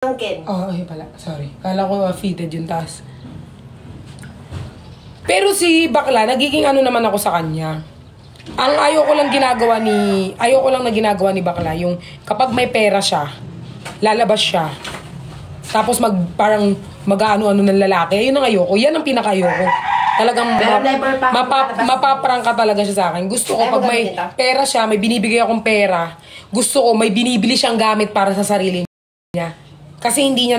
Angkin. Oh, ay pala. Sorry. Kala ko fitted yung taas. Pero si bakla, nagiging ano naman ako sa kanya. Ang ayoko lang na ginagawa ni bakla, yung kapag may pera siya, lalabas siya. Tapos parang mag-ano-ano ng lalaki. Ayun ang ayoko. Yan ang pinaka-ayoko. Talagang mapaprangka talaga siya sa akin. Gusto ko pag may pera siya, may binibigay akong pera. Gusto ko may binibili siyang gamit para sa sarili niya. Kasi hindi niya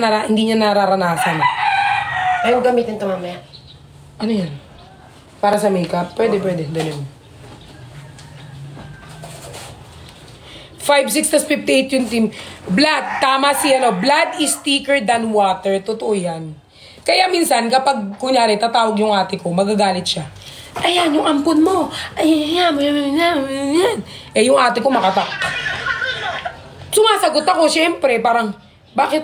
nararanasan. Ayaw gamitin ito mamaya. Ano yan? Para sa makeup? Pwede. Dali mo. 5'6" tas 58 yung team. Blood. Tama si ano. Blood is thicker than water. Totoo yan. Kaya minsan, kapag kunyari tatawag yung ate ko, magagalit siya. Ayan, yung ampun mo. Ayan. Eh, yung ate ko makatak. Sumasagot ako, syempre. Parang, bakit?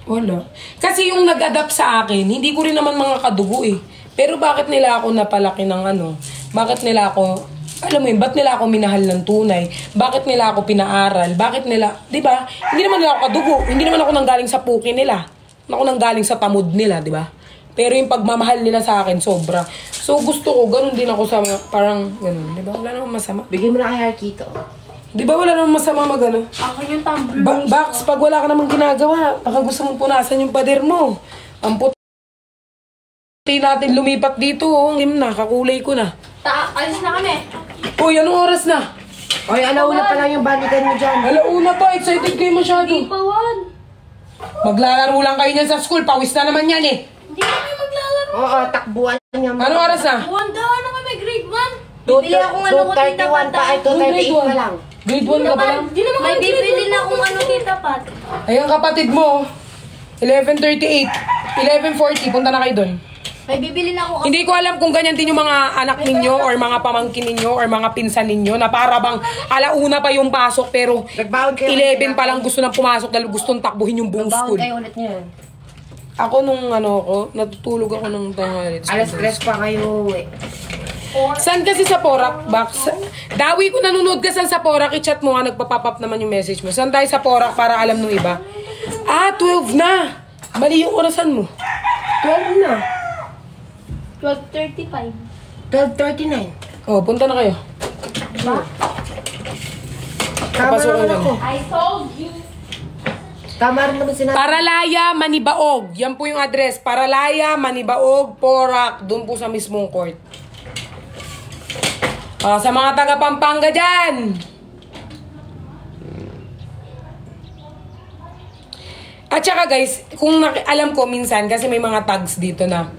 Wala. Kasi yung nag-adapt sa akin, hindi ko rin naman mga kadugo eh. Pero bakit nila ako napalaki ng ano? Bakit nila ako, alam mo yun, ba't nila ako minahal ng tunay? Bakit nila ako pinaaral? Bakit nila, di ba? Hindi naman nila ako kadugo. Hindi naman ako nanggaling sa puki nila. Ako nanggaling sa tamod nila, di ba? Pero yung pagmamahal nila sa akin, sobra. So gusto ko, ganun din ako sa parang, ganun, di ba? Wala namang masama. Bigyan mo na kay Harkito. Di ba wala namang masama magano? Ako yung tumbler. Bax, pag wala ka namang ginagawa, baka gusto mong punasan yung pader mo. Ang puti natin lumipat dito, oh. Kakulay ko na. Alis na kami. Uy, anong oras na? Oy, alauna pa lang yung balikan mo dyan. Alauna pa, excited kayo masyado. Hindi pa, Juan. Maglalaro lang kayo niyan sa school, pawis na naman yan eh. Hindi kami maglalaro. Oo, takbuhan niya. Anong oras na? Juan, dahan na kami, grade 1. Bibili akong ano ko, tita 2:31 pa, ay 2:38 pa lang. Grade 1 ka pa lang? May bibili na akong ano, tita Pat. Ayan kapatid mo, 11:38, 11:40, punta na kayo doon. May bibili na akong... Hindi ko alam kung ganyan din yung mga anak ninyo or mga pamangkin ninyo or mga pinsan ninyo na para bang alauna pa yung pasok pero 11 pa lang gusto nang pumasok dahil gustong takbuhin yung buong school. Kayo ulit niyan. Ako nung natutulog ako nung tanghali. Alas 3 pa kayo uwi. Saan kasi sa Porac, Bax? Dawi ko nanonood ka saan sa Porac, i-chat mo nga, nagpa-pop up naman yung message mo. Saan tayo sa Porac para alam nung iba? 12 na! Mali yung orasan mo. 12 na. 12:35. 12:39. Oh, punta na kayo. Tama naman ako. I told you. Tama rin naman sinabi. Paralaya, Manibaog. Yan po yung address. Paralaya, Manibaog, Porac. Doon po sa mismong court. Sa mga taga Pampanga dyan. At saka guys, kung alam ko minsan, kasi may mga tags dito na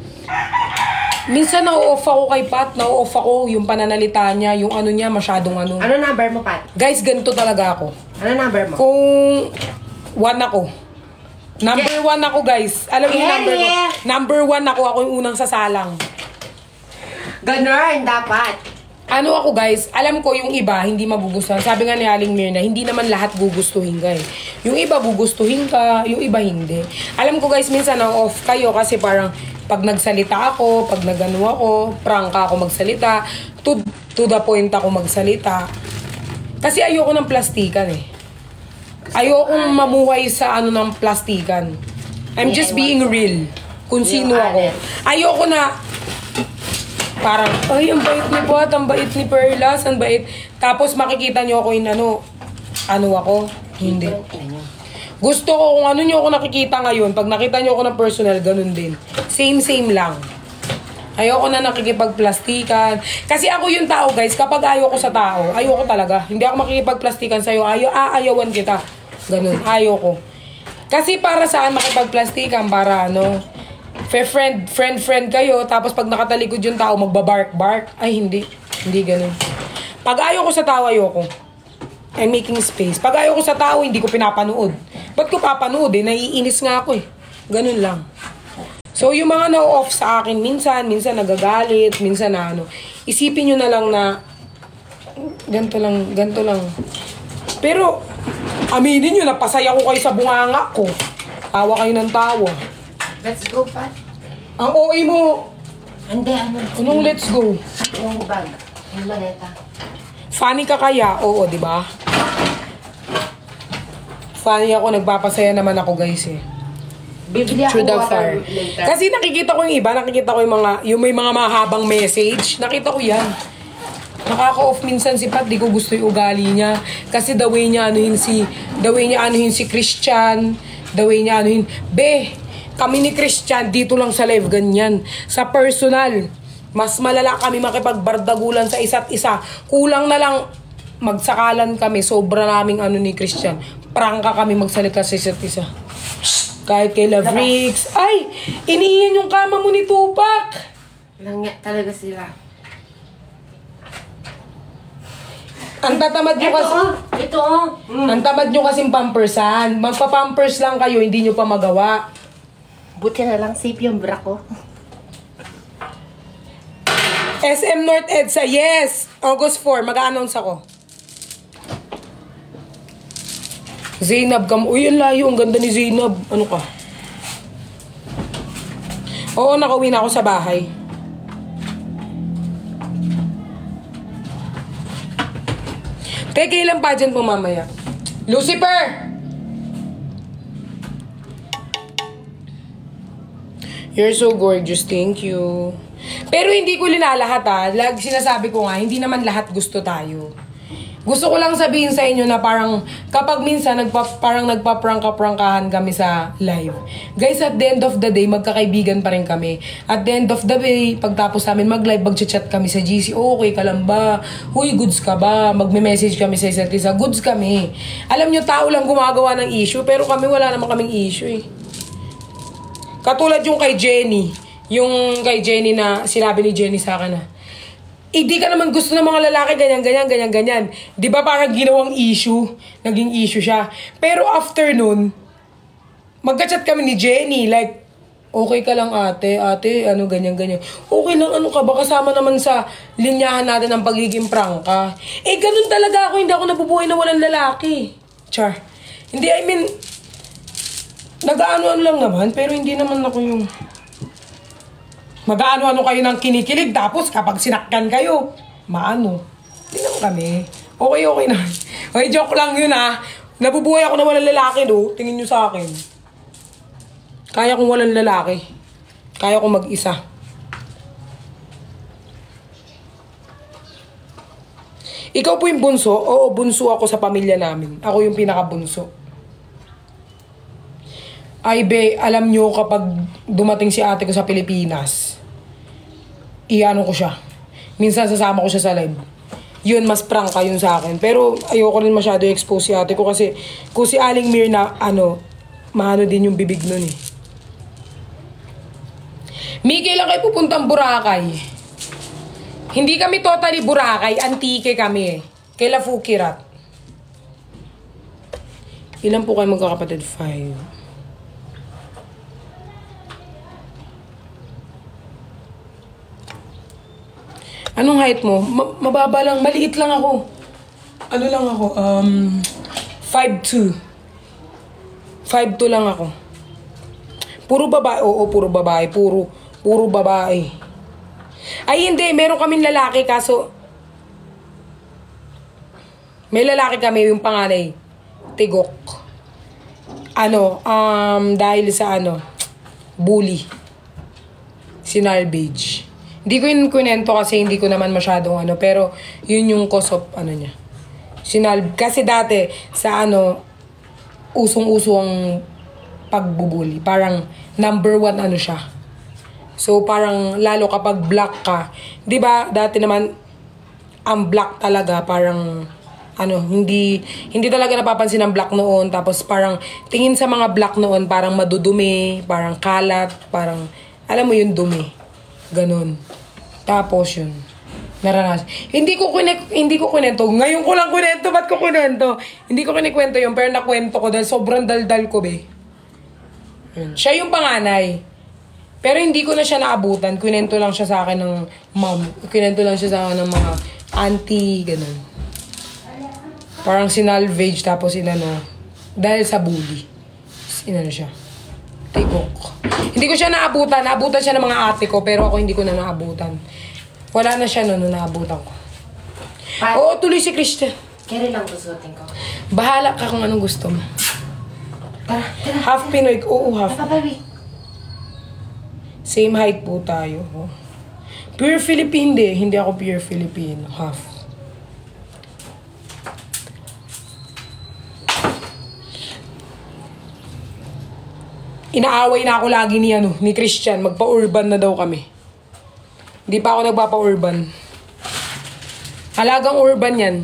minsan na-off ako kay Pat, na-off ako yung pananalita niya, yung ano niya, masyadong ano. Ano number mo, Pat? Guys, ganito talaga ako. Ano number mo? Kung 1 ako. Number 1 ako, guys. Alam mo yung number ko? Number 1 ako yung unang sasalang. Ganon, dapat. Ano ako, guys, alam ko yung iba, hindi magugustuhan. Sabi nga ni Aling Mirna, hindi naman lahat gugustuhin ka eh. Yung iba gugustuhin ka, yung iba hindi. Alam ko, guys, minsan na-off kayo kasi parang pag nagsalita ako, pag nagano ako, prangka ako magsalita, to the point ako magsalita. Kasi ayoko ng plastikan eh. Ayokong mamuhay sa ano ng plastikan. I'm just being real. Kung sino ako. Ayoko na parang, ay, ang bait ni Pat, ang bait ni Perlas, ang bait. Tapos makikita nyo ako yung ano ako? Hindi. Gusto ko kung ano nyo ako nakikita ngayon, pag nakita nyo ako ng personal, ganun din. Same lang. Ayoko na nakikipagplastikan. Kasi ako yung tao, guys, kapag ayoko sa tao, ayoko talaga. Hindi ako makikipagplastikan sa'yo, ayawan kita. Ganun, ayoko. Kasi para saan makipagplastikan? Para ano, friend kayo, tapos pag nakatalikod yung tao, magbabark. Ay, hindi. Hindi ganun. Pag ayoko sa tao, ayoko. I'm making space. Pag ayoko sa tao, hindi ko pinapanood. Ba't ko papanood eh? Naiinis nga ako eh. Ganun lang. So, yung mga na-off sa akin, minsan nagagalit, minsan na ano. Isipin nyo na lang na ganito lang. Pero, aminin nyo, napasaya ko kayo sa bunganga ko. Tawa kayo ng tawa. Let's go, Pat. Ang OA mo. Hindi, ano? Anong let's go? Yung bag. Yung maleta. Funny ka kaya? Oo, di ba? funny ako, nagpapasaya naman ako guys eh. Bibili ako Through the water fire. later. Kasi nakikita ko yung iba, nakikita ko yung may mga mahabang message. Nakita ko yan. Nakaka-off minsan si Pat, di ko gusto yung ugali niya. Kasi the way niya anuhin si Christian, the way niya anuhin, kami ni Christian, dito lang sa live, ganyan. Sa personal, mas malala kami makipagbardagulan sa isa't isa. Kulang na lang, magsakalan kami, sobra naming ni Christian. Prangka kami magsalita sa isa't isa. Kahit kay Love Riggs, ay, iniiyan yung kama mo ni Tupac. Langya talaga sila. Ang tatamad nyo kasi... Ito Ang tamad nyo kasing pampersan. Magpa-pampers lang kayo, hindi nyo pa magawa. Buti na lang safe yung bra ko. SM North EDSA, yes! August 4, mag-a-announce ako. Zainab, uy, ang layo, ang ganda ni Zainab. Ano ka? Oo, nakauwi na ako sa bahay. Teka, ilang pageant mo mamaya? Lucifer! You're so gorgeous, thank you. Pero hindi ko linalahat sinasabi ko nga, hindi naman lahat gusto tayo. Gusto ko lang sabihin sa inyo na parang kapag minsan parang nagpa-prangka-prangkahan kami sa live. Guys, at the end of the day, magkakaibigan pa rin kami. At the end of the day, pagtapos namin mag-live, mag-chat kami sa GC. Okay ka lang ba? Huy, goods ka ba? Magme-message kami sa isa't isa. Goods kami. Alam nyo, tao lang gumagawa ng issue, pero kami wala naman kaming issue eh. Katulad yung kay Jenny. Yung kay Jenny na sinabi ni Jenny sa akin na, hindi ka naman gusto ng mga lalaki, ganyan. Di ba parang ginawang issue? Naging issue siya. Pero after nun, magka-chat kami ni Jenny, like, okay ka lang ate, ganyan. Okay lang, ano ka ba? Kasama naman sa linyahan natin ng pagiging prangka. Ganun talaga ako, hindi ako nabubuhay na walang lalaki. Char. Hindi, I mean, nag-ano lang naman, pero hindi naman ako yung... Mag-ano kayo ng kinikilig, tapos kapag sinakyan kayo, maano. Hindi naman kami. Okay na. Okay, joke lang yun Nabubuhay ako na walang lalaki Tingin nyo sa akin. Kaya kong walang lalaki. Kaya kong mag-isa. Ikaw po yung bunso? Oo, bunso ako sa pamilya namin. Ako yung pinaka-bunso. Ay, alam nyo kapag dumating si ate ko sa Pilipinas, iano ko siya. Minsan sasama ko siya sa live. Yun, mas prangka yun sa akin. Pero ayoko rin masyado expose si ate ko kasi kung si Aling Mir na, maano din yung bibig nun eh. Miki, lang kayo pupuntang Boracay. Hindi kami totally Boracay, antike kami eh. Kaila Fukirat. Ilan po kayo magkakapatid? 5. Anong height mo? Mababa lang. Maliit lang ako. Ano lang ako? 5'2". 5'2 lang ako. Puro babae. Oo, puro babae. Puro babae. Ay, hindi. Meron kaming lalaki kaso... May lalaki kami, yung panganay. Tigok. Dahil sa bully. Sinalbage. Hindi ko yun kunento kasi hindi ko naman masyadong pero yun yung cause of niya. Kasi dati sa usong-uso ang pagbubuli. Parang number 1 siya. So parang lalo kapag black ka, 'di ba? Dati naman ang black talaga parang hindi talaga napapansin ang black noon. Tapos parang tingin sa mga black noon parang madudumi, parang kalat, parang alam mo yung dumi. Ganon. Tapos yun. Naranasan. Hindi ko kunento. Ngayon ko lang kunento. Ba't ko kunento? Hindi ko kinikwento yun. Pero nakwento ko dahil sobrang daldal ko, Yun. Siya yung panganay. Pero hindi ko na siya naabutan. Kunento lang siya sa akin ng mom. Kunento lang siya sa akin ng mga auntie. Ganon. Parang sinalvage tapos dahil sa bully. Siya. Tigok. Hindi ko siya naabutan. Naabutan siya ng mga ate ko, pero ako hindi ko na naabutan. Wala na siya nung naabutan ko. Oo, tuloy si Christian. Kaya lang gustutin ko. Bahala ka kung anong gusto mo. Tara, tara. Half Pinoy. Oo, half. Baby. Same height po tayo. Oh. Pure Filipino, hindi ako pure Filipino. Half. Inaaway na ako lagi ni Christian. Magpa-urban na daw kami. Hindi pa ako nagpapa-urban. Halagang urban yan.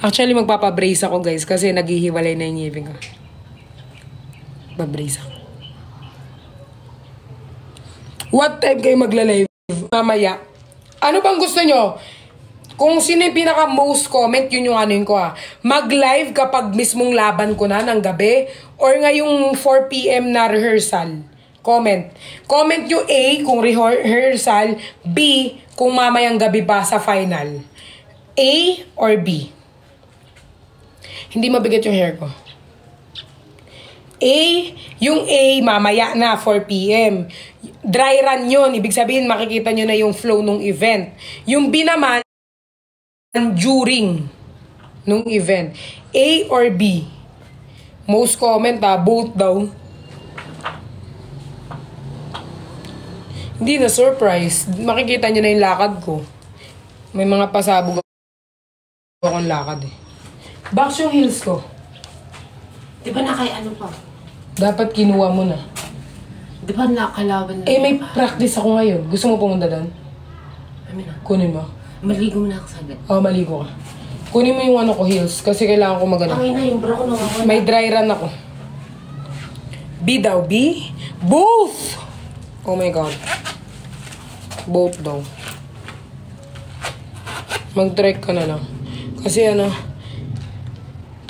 Actually, magpapa-brace ako, guys. Kasi naghihiwalay na yung ngipin ko. Pa-brace ako. What time kayo magla-live? Mamaya. Ano bang gusto nyo? Kung sino yung pinaka-most comment, yun yung ano yun ko Mag-live kapag mismong laban ko na ng gabi or ngayong 4 PM na rehearsal. Comment. Comment nyo A kung rehearsal, B kung mamayang gabi pa sa final. A or B? Hindi mabigat yung hair ko. A, yung A, mamaya na, 4 PM. Dry run yun. Ibig sabihin, makikita nyo na yung flow ng event. Yung B naman, during nung event. A or B? Most comment both daw. Hindi na surprise. Makikita nyo na yung lakad ko. May mga pasabog akong lakad eh. Box yung heels ko. Di ba ano pa? Dapat kinuha mo na. Di ba nakalaban na? May practice ako ngayon. Gusto mo pumunta doon? Amin na. Kunin mo. Maligo mo na ako sagad. Maligo ka. Kunin mo yung heels. Kasi kailangan ko magana. Ang ina, yung bra ko nawawala. May dry run ako. B daw, B? Both! Oh my God. Both daw. Mag-trek ka na lang. Kasi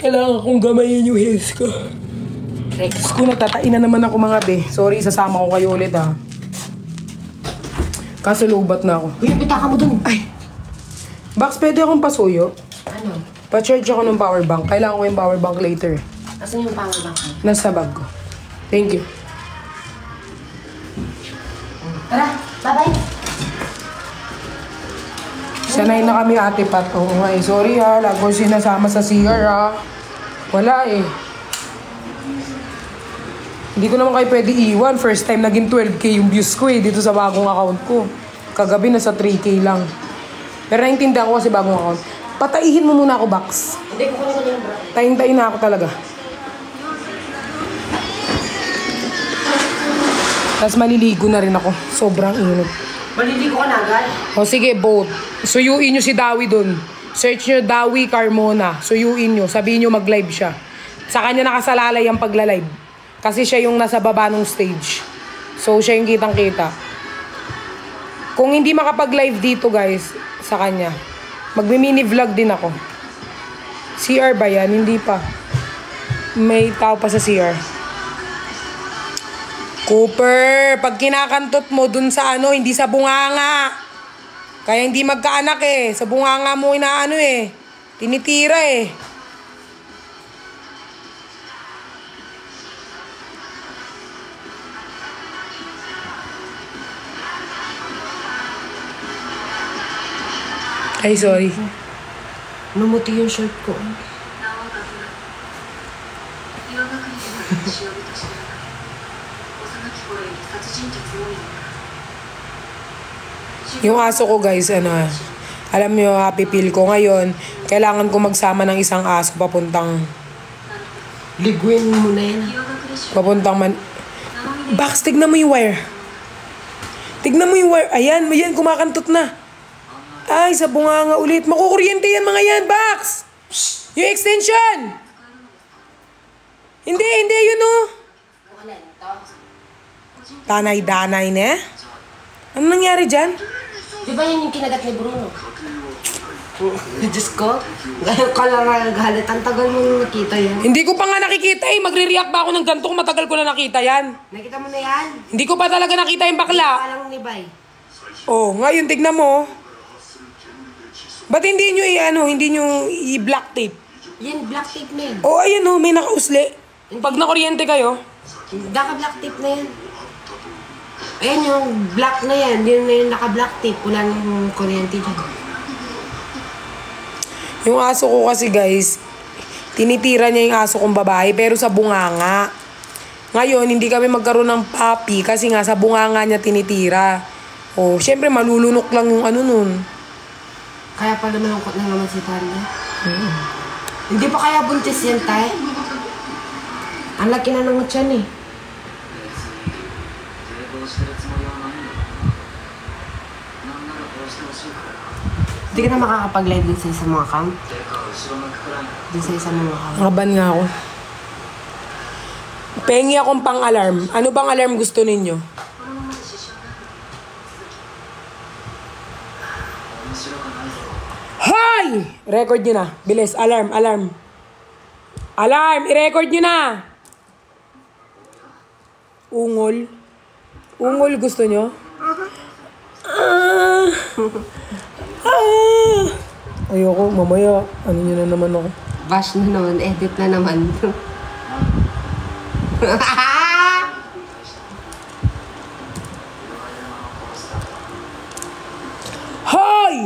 kailangan kong gamayin yung heels ko. Diyos ko, natatain na naman ako mga be. Sorry, sasama ko kayo ulit Kaso lubat na ako. Uy, pitaka mo dun. Ay! Bax, pwede akong pasuyo? Ano? Pa-charge ako ng power bank. Kailangan ko yung power bank later. Asan yung power bank? Nasa bag ko. Thank you. Tara, bye-bye. Sanay na kami ate Pat. Oo nga sorry lagi ko sinasama sa CR Wala Hindi ko naman kayo pwede iwan. First time naging 12K yung views ko dito sa bagong account ko. Kagabi nasa 3K lang. Pero naintindihan ko kasi bagong account. Pataihin mo muna ako, Bax. Hindi ko kung yung bra. Tayin-tayin na ako talaga. Tapos maliligo na rin ako. Sobrang init. Maliligo ka na agad? O sige, both. Suyuin nyo si Dawi dun. Search nyo Dawi Carmona. Suyuin nyo. Sabihin nyo mag-live siya. Sa kanya nakasalalay ang pagla-live. Kasi siya yung nasa baba ng stage. So, siya yung kitang-kita. Kung hindi makapag-live dito, guys, sa kanya, magmi-mini vlog din ako. CR ba yan? Hindi pa. May tao pa sa CR. Cooper, pag kinakantot mo dun sa hindi sa bunganga. Kaya hindi magkaanak Sa bunganga mo inaano tinitira Ay, sorry. Numuti yung shirt ko. Yung aso ko, guys, alam nyo, happy feel ko ngayon. Kailangan ko magsama ng isang aso papuntang Liguin mo na yan. papuntang Bax, tignan mo yung wire. Tignan mo yung wire. Ayan, kumakantot na. Ay, sa bunganga ulit. Makukuryente yan mga yan, Bax! Yung extension! Hindi, yun Tanay-danay na. Ano nangyari dyan? Di ba yan yung kinagat ni Bruno? Diyos ko. Galit. Ang tagal mong nakita yan. Hindi ko pa nga nakikita Magre-react ba ako ng ganito kung matagal ko na nakita yan? Nakita mo na yan? Hindi ko pa talaga nakita yung bakla. Alang ni Bay. Oh, ngayon tignan mo. Ba't hindi nyo hindi nyo i-black tape? Yan, black tape na yan. Oh, ayan may nakausli. Pag nakuryente kayo. Naka-black tape na yan. Ayan yung black na yan. Yun na yung naka-black tape. Wala nang kuryente dyan. Yung aso ko kasi, guys, Tinitira niya yung aso kong babae, pero sa bunganga. Ngayon, hindi kami magkaroon ng puppy kasi nga sa bunganga niya tinitira. O, syempre malulunok lang yung ano nun. Kaya pala malungkot na naman si Tanya. Hindi pa kaya buntis yan, tay? Ang laki na ng tiyan eh. Hindi ka na makakapag-live din sa isang mga camp? Din sa isang mga camp? Nakaban nga ako. Pengi akong pang-alarm. Ano bang alarm gusto ninyo? Hoy! Record nyo na. Bilis. Alarm, alarm. Alarm! I-record nyo na! Ungol. Ungol gusto nyo? Ayoko, mamaya. Ano nyo na naman ako? Bash na naman, edit na naman. Hoy!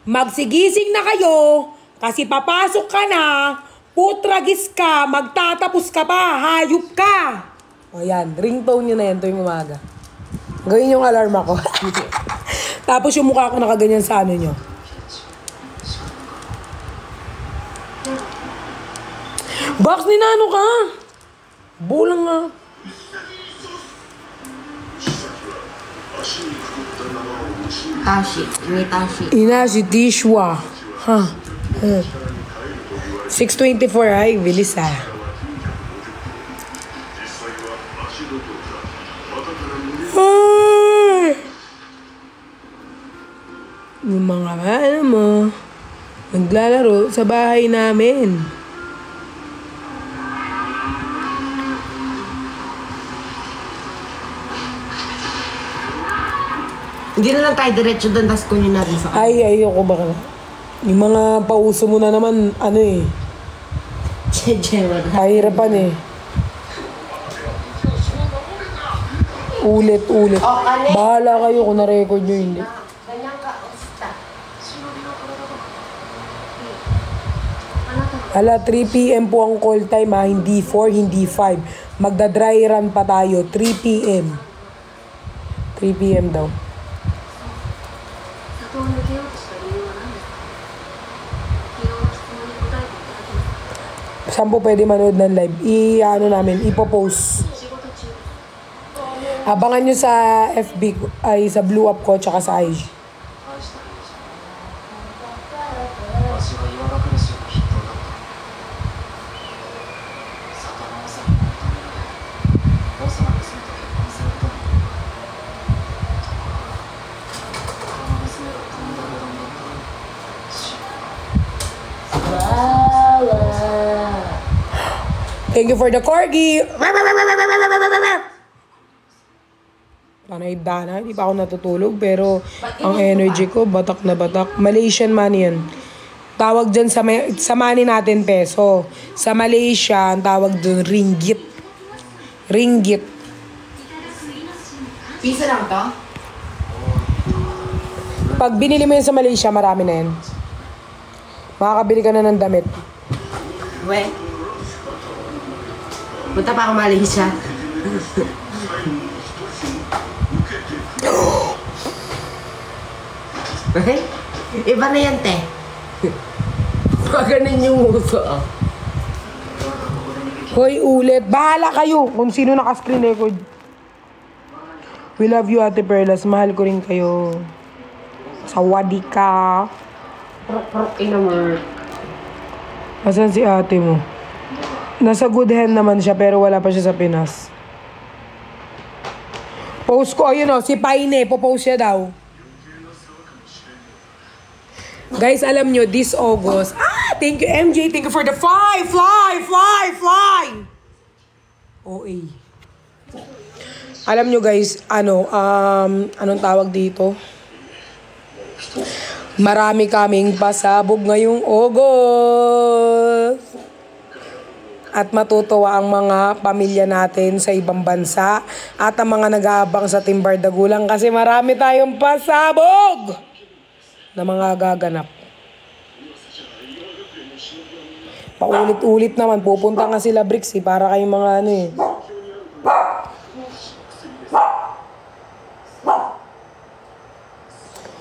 Magsigising na kayo kasi papasok ka na, putragis ka, magtatapos ka pa, hayop ka! O yan, ringtone nyo na yan tuwing umaga. Gawin yung alarm ako. Tapos yung mukha ko nakaganyan sa ano nyo. Box ni Nano ka! Bulang nga. Tashi. May Tashi. Ina si Tishwa. Ha? 6:24 ay, bilis ah. Ay! Yung mga ano mo, naglalaro sa bahay namin. Hindi na lang tayo diretso doon, tapos kunin natin sa Ay, ayoko ba ka? Yung mga pauso mo na naman, ano eh. Kahirapan eh. Ulit-ulit. Oh, kani. Bahala kayo kung na-record nyo hindi. Ganyan ka, osta. Ala, 3 p.m. po ang call time ha. Hindi 4, hindi 5. Magda-dry run pa tayo. 3 p.m. 3 p.m. daw. Saan po pwede manood ng live? I-ano namin, ipopost. Abangan nyo sa FB, ay sa Blue Up ko, tsaka sa IG. Thank you for the corgi. Panay dana, hindi pa ako natutulog pero ang energy ko batak na batak. Malaysian money yan. Tawag dyan sa money natin peso. Sa Malaysia, ang tawag dun ringgit. Ringgit. Piso lang to? Pag binili mo yan sa Malaysia, marami na yan. Makakabili ka na ng damit. We. Punta pa ako Malaysia. Okay? Iba na yan, te. Paganin yung uso, ah. Hoy, ulit. Bahala kayo kung sino naka-screen record. We love you, Ate Perlas. Mahal ko rin kayo. Sawadi ka. Prok-prok inamer. Asan si ate mo? Nasa good hand naman siya pero wala pa siya sa Pinas. Post ko, ayun o, si Paine, popost siya daw. Guys, alam nyo, this August, thank you MJ, thank you for the fly. OA. Alam nyo guys, anong tawag dito? Marami kaming pasabog ngayong August. At matutuwa ang mga pamilya natin sa ibang bansa at ang mga nag-aabang sa Timbar Dagulang kasi marami tayong pasabog na mga gaganap. Paulit-ulit naman. Pupunta nga sila Bricks eh. Para kayong mga ano eh.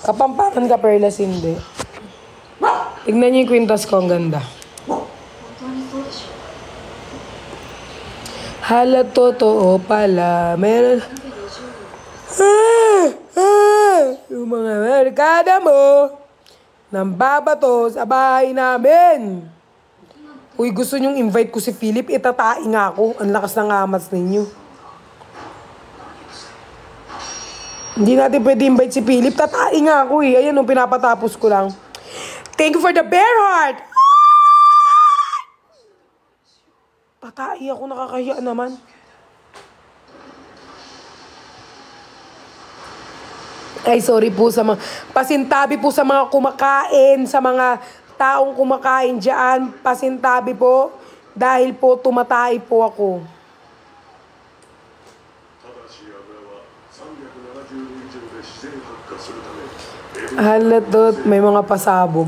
Kapamparan ka, Perlas, hindi. Tignan niyo yung kwintas ko. Ang ganda. Hala, totoo pala. Meron... yung mga merkada mo nang babato sa bahay namin. Uy, gusto nyong invite ko si Philip? Itatain nga ako. Ang lakas ng amas ninyo. Hindi natin pwede invite si Philip. Tatain nga ako eh. Ayan, pinapatapos ko lang. Thank you for the bear heart! Tatai ako, nakakahiya naman. Ay, sorry po sa mga... Pasintabi po sa mga kumakain, sa mga taong kumakain dyan. Pasintabi po. Dahil po tumatay po ako. Halatot, may mga pasabog.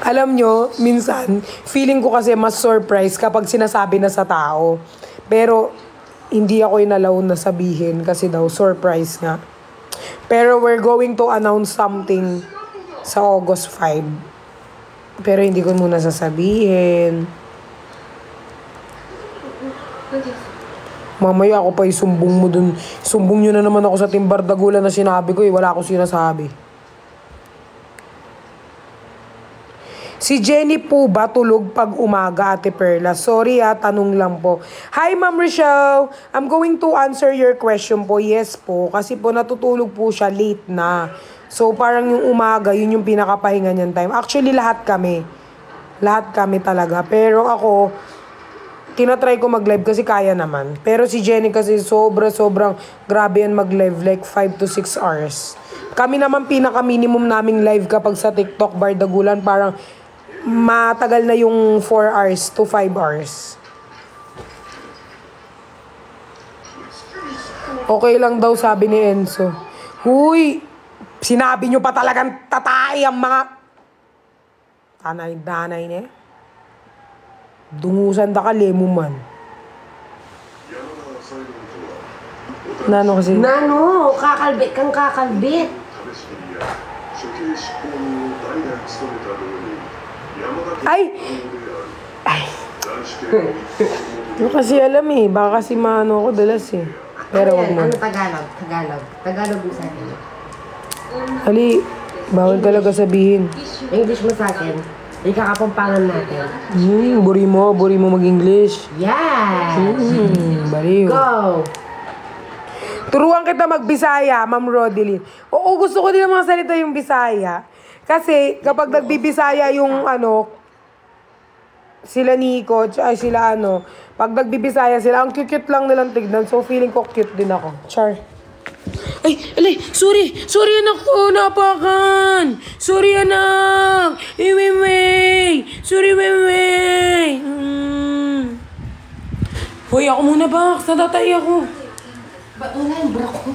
Alam nyo, minsan, feeling ko kasi mas surprise kapag sinasabi na sa tao. Pero, hindi ako inalaw na sabihin kasi daw surprise nga. Pero we're going to announce something sa August 5. Pero hindi ko muna sasabihin. Mamaya ako pa isumbong mo dun. Sumbong nyo na naman ako sa Timbar Dagulan na sinabi ko eh. Wala akong sinasabi. Si Jenny po ba tulog pag umaga, Ate Perla? Sorry tanong lang po. Hi, Ma'am Rochelle. I'm going to answer your question po. Yes po. Kasi po natutulog po siya late na. So parang yung umaga, yun yung pinakapahinga niyan time. Actually, lahat kami. Lahat kami talaga. Pero ako, tinatry ko mag-live kasi kaya naman. Pero si Jenny kasi sobrang grabe yan mag-live. Like 5 to 6 hours. Kami naman pinaka-minimum naming live kapag sa TikTok Bar Dagulan. Parang matagal na yung 4 hours to 5 hours. Okay lang daw, sabi ni Enzo. Huy! Sinabi nyo pa talagang tatay ang mga... Tanay-danay niya. Dungusan da ka, lemuman. Nano kasi? Nano, kakalbit kang kakalbit. Ay! Ay! Hindi kasi alam eh. Baka kasi maano ako dalas eh. Pero wag mo. Ano Tagalog? Tagalog mo sa akin. Ali, bawal talaga sabihin. English mo sa akin. Ikakapampangan natin. Buri mo mag-English. Yes! Baliw. Go! Turuan kita mag-Bisaya, Ma'am Rodeline. Oo, gusto ko din ang mga salita yung Bisaya. Kasi kapag nagbibisaya yung sila Nico, ay sila pag nagbibisaya sila, ang cute lang nilang tignan. So feeling ko cute din ako. Char. Ay, alay, sorry anak ko, napakan. Sorry anak. Iwewey. Sorry, wewey. Hoy, ako muna ba? Natatay ako. Ba't wala yung bra ko?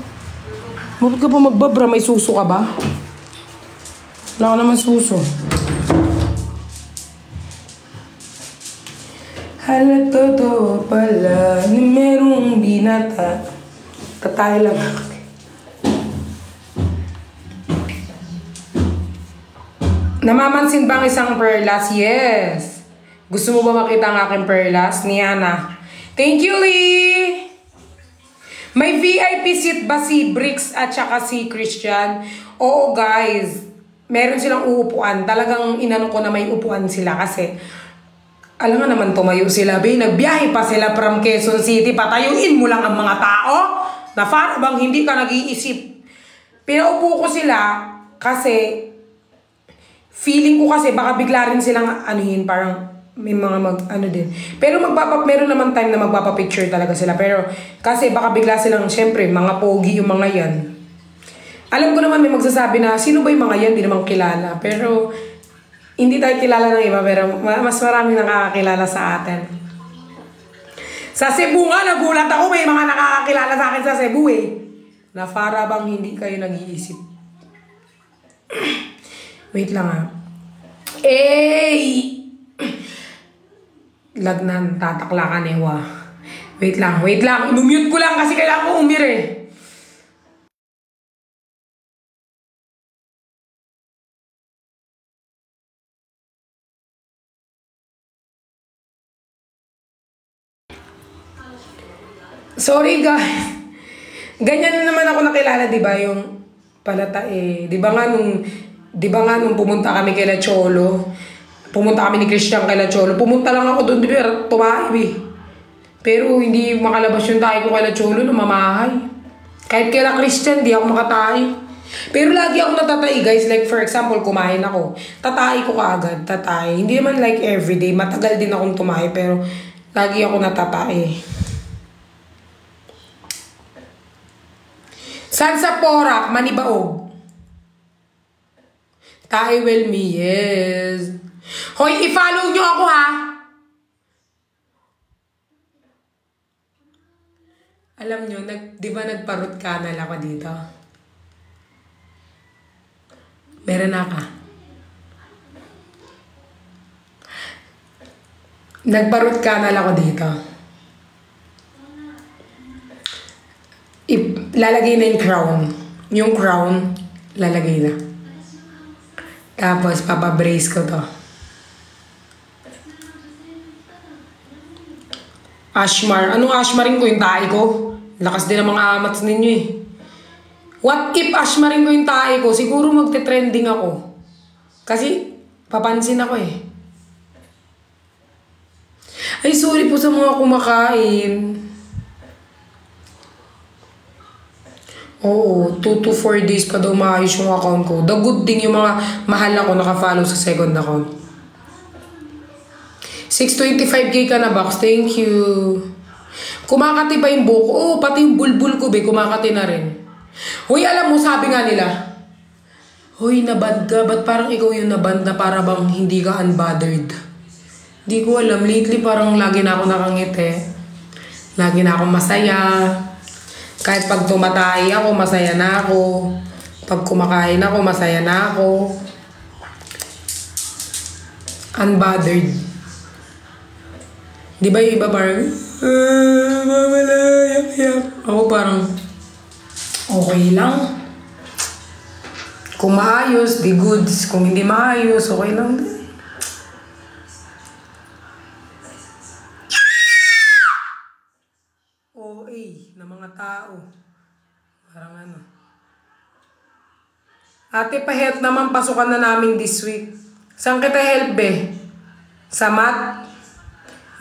Bakit ka pa magbabra? May suso ka ba? Wala ka naman suso. Hala, totoo pala ni merong binata. Tatay lang ako. Namamansin ba ang isang perlas? Yes. Gusto mo ba makita ang aking perlas? Ni Ana. Thank you, Lee! May VIP seat ba si Bricks at saka si Christian? Oo, guys. Meron silang uupuan. Talagang inano ko na may upuan sila kasi alam nga naman tumayo sila. Nagbiyahe pa sila from Quezon City. Patayuin mo lang ang mga tao na para bang hindi ka nag-iisip. Pinaupo ko sila kasi feeling ko kasi baka bigla rin silang parang may mga din. Pero meron naman time na magpapapicture talaga sila. Pero kasi baka bigla silang, syempre, mga pogi yung mga yan. Alam ko naman may magsasabi na, sino ba yung mga yan? Hindi naman kilala. Pero hindi tayo kilala ng iba. Pero mas marami nakakakilala sa atin. Sa Cebu nga, nagulat ako. May mga nakakakilala sa akin sa Cebu eh. Na para bang hindi kayo nag-iisip. Wait lang ha. Eh! Lagnan, tataklakan eh, wa. Wait lang. Mute ko lang kasi kailangan ko umire. Sorry guys. Ganyan na naman ako nakilala, di ba? Yung palata eh. Di ba nga nung pumunta kami kay La Cholo, pumunta kami ni Christian kay La Cholo, pumunta lang ako doon, di ba? Tumaib eh. Pero hindi makalabas yung tayo ko kay La Cholo, namamahay. Kahit kay La Christian, di ako makatahi. Pero lagi ako natatahi guys. Like for example, kumain ako. Tatahi ko kaagad, tatahi. Hindi naman like everyday. Matagal din akong tumahi, pero lagi ako natatahi. San sa Porac, Manibaog? Tahi well me, yes. Hoy, i-follow nyo ako ha. Alam nyo, di ba nagparot kanal ako dito? Meron na ka. Nagparot kanal ako dito. Lalagay na yung crown. Yung crown, lalagay na. Tapos, papabrace ko to. Ashmar. Anong ashmarin ko yung tahi ko? Lakas din ang mga amats ninyo eh. What if ashmarin ko yung tahi ko? Siguro magte-trending ako. Kasi, papansin ako eh. Ay, sorry po sa mga kumakain. Oo, 2 to 4 days pa daw maayos yung account ko. The good thing yung mga mahal ako naka-follow sa second account. 625k ka na, Box. Thank you. Kumakati pa yung buhok. Oo, pati yung bulbul ko, be. Kumakati na rin. Hoy, alam mo, sabi nga nila, hoy, naband ka. Ba't parang ikaw yung naband na para bang hindi ka unbothered? Di ko alam. Lately, parang lagi na ako nakangiti. Lagi na akong masaya. Kahit pag tumatay ako, masaya na ako. Pag kumakain ako, masaya na ako. Unbothered. Di ba yung iba parang, mamalayak-yak. Ako parang, okay lang. Kung maayos, di goods. Kung hindi maayos, okay lang din. Na mga tao. Parang ano. Ate, pa-help naman. Pasukan na namin this week. Saan kita help, be? Sa math?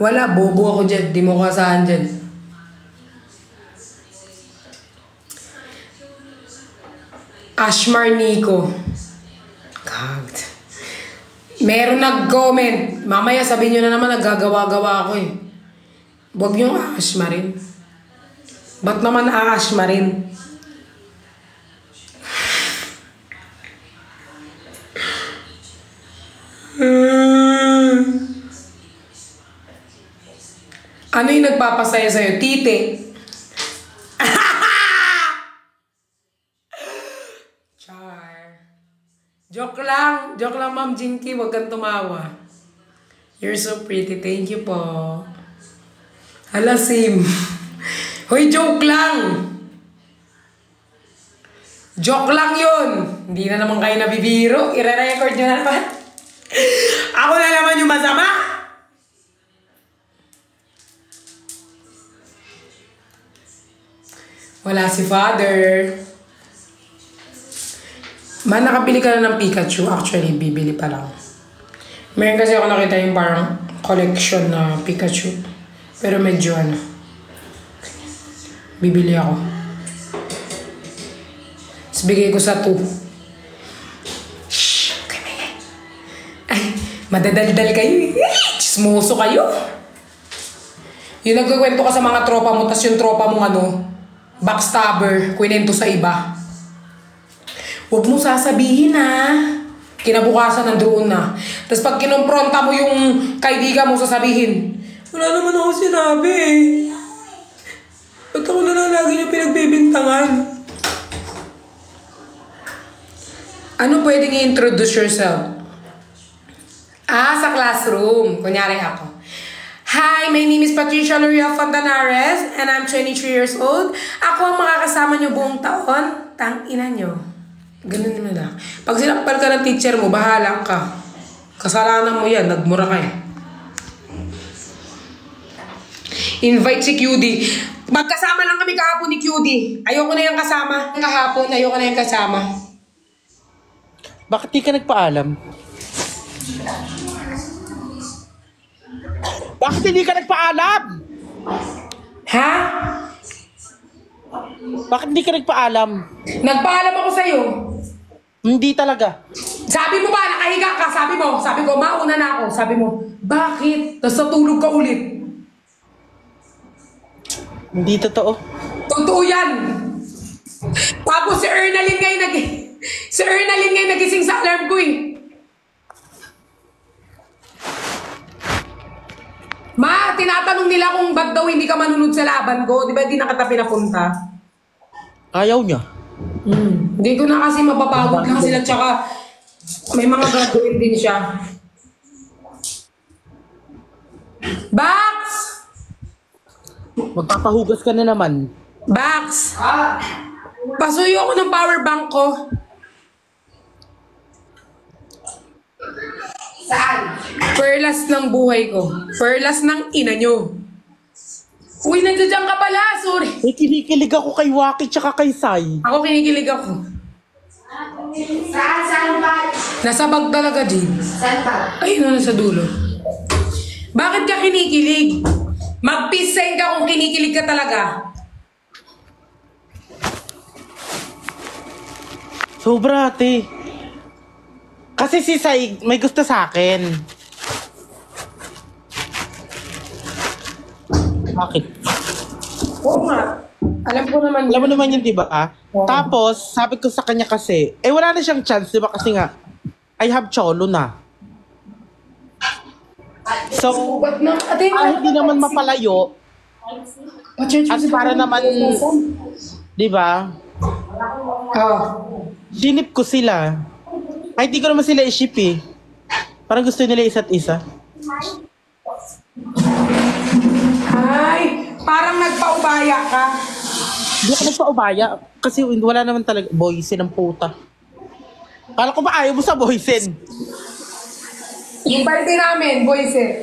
Wala. Bobo ako dyan. Di mo kasahan dyan. Ashmar Nico. God. Meron nag-comment. Mamaya sabihin nyo na naman naggagawa-gawa ako eh. Huwag nyo Ashmarin. Ba't naman Ashmarin? Ano yung nagpapasaya sa'yo? Tite. Char. Joke lang. Joke lang, Ma'am Jinky. Huwag kang tumawa. You're so pretty. Thank you po. Hala, Sim. Hoy, joke lang! Joke lang yun! Hindi na naman kayo nabibiro. I-re-record nyo na naman. Ako na naman yung masama! Wala si Father. Nakabili ka na ng Pikachu. Actually, bibili pa lang. Meron kasi ako nakita yung parang collection na Pikachu. Pero medyo ano. Bibili ako. Tapos bigay ko sa 2. Shhh! Okay, may. Ay, madadaldal kayo eh. Chismoso kayo. Yung nagkikwento ka sa mga tropa mo, tas yung tropa mong ano, backstabber, kwento sa iba. Huwag mo sasabihin ha. Kinabukasan nandoon na. Tapos pag kinumpronta mo yung kaibigan mo, sasabihin, wala naman ako sinabi eh. Ba't ako na lang lagi niyo pinagbibintangan? Ano pwedeng i-introduce yourself? Sa classroom. Kunyari ako. Hi, my name is Patricia L'Oreal Fontanares and I'm 23 years old. Ako ang makakasama nyo buong taon. Tang-ina nyo. Ganun naman lang. Pag sinampal ka ng teacher mo, bahala ka. Kasalanan mo yan. Nagmura ka eh. Invite si QD. Magkasama lang kami kahapon ni QD. Ayoko na yung kasama. Kahapon, ayoko na yung kasama. Bakit di ka nagpaalam? Bakit hindi ka nagpaalam? Ha? Bakit hindi ka nagpaalam? Nagpaalam ako sa'yo. Hindi talaga. Sabi mo ba, nakahiga ka? Sabi ko, mauna na ako. Sabi mo, bakit? Tapos natulog ka ulit. Hindi totoo. Totoo yan. Tapos si Ernalyn ngayon nagising sa alarm ko eh. Ma, tinatanong nila kung ba't daw hindi ka manunod sa laban ko. Di ba di na kita pinapunta? Ayaw niya. Hindi ko na kasi mapapagod lang sila. Tsaka may mga gagawin din siya. Bax! Magpapahugas ka na naman. Bax! Pasuyo ako ng power bank ko. Saan? Perlas ng buhay ko. Perlas ng ina nyo. Uy, nandiyan ka pala. Sorry. May kinikilig ako kay Waki tsaka kay Sai. Ako kinikilig ako. Saan ba? Nasa bag talaga, Jade. Saan ba? Ayun na, nasa dulo. Bakit ka kinikilig? Mag-peace sign ka kung kinikilig ka talaga. Sobra, ate. Kasi si Sai may gusto sa akin. Bakit? Oo nga. Alam ko naman Alam mo naman yun, di ba? Tapos, sabi ko sa kanya kasi, wala na siyang chance, di ba? Kasi nga, I have cholo na. So, Ba't na? Ate, hindi naman mapalayo, at para naman, di ba? Sinip ko sila. Ay, di ko naman sila i-ship eh. Parang gusto nila isa't isa. Ay, parang nagpaubaya ka. Hindi ako nagpaubaya. Kasi wala naman talaga. Boysen ang puta. Kala ko ba ayaw mo sa boysen? Yung party namin, boys eh.